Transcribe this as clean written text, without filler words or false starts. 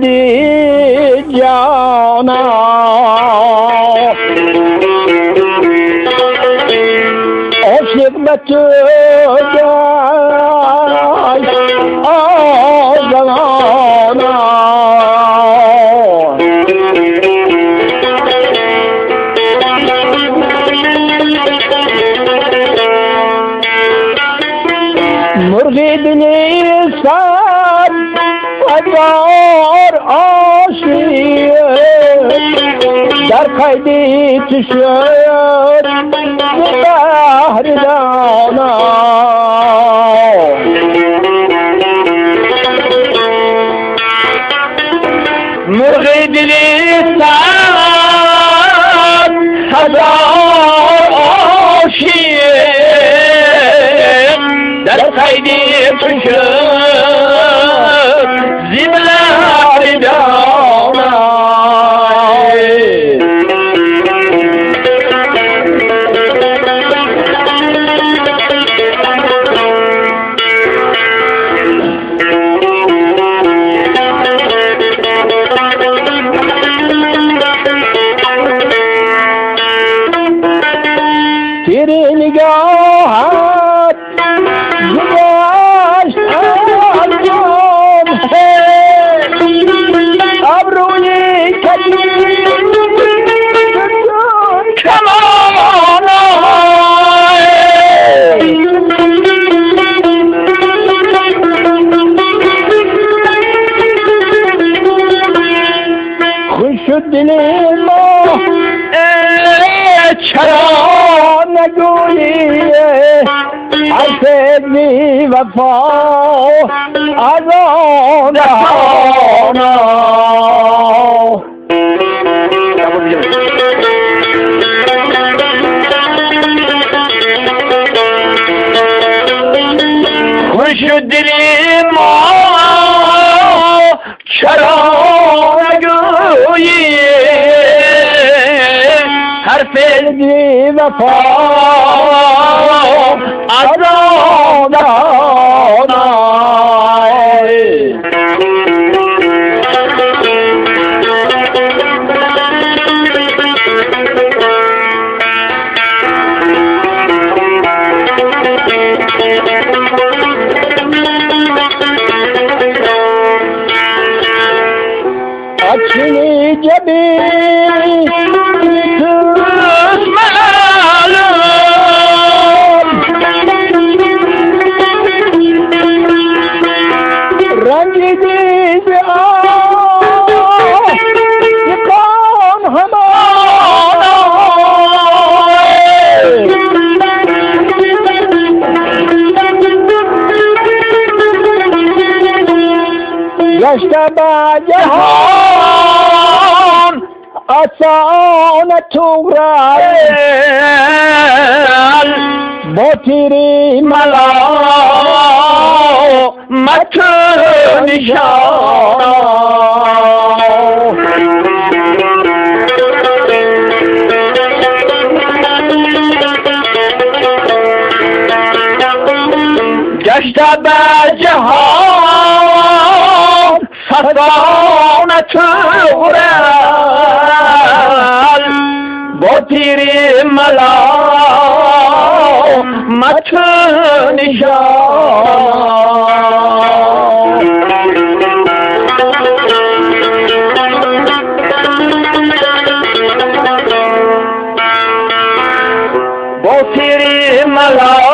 دی جانا عاشق به تو جای آزانا مرغی دلی سر هزار عاشق در قیدی تو شد بحر دانا مرغی دلی سر هزار عاشق در قیدی تو شد بحر دانا تیری نگاهت گذشت انجام ہے ابروی کجی کمانا خوش دل ما چرا نگویی حرف بی وفا از آن دهانا خوش دلی ما چرا نگویی حرف بی وفا از آن دهانا اچھی جبی گشت با جهان آسان تو رل با تیری ملا مت نشان گشت با جهان فسان تورل با تیری ملا مت نشان با تیری ملا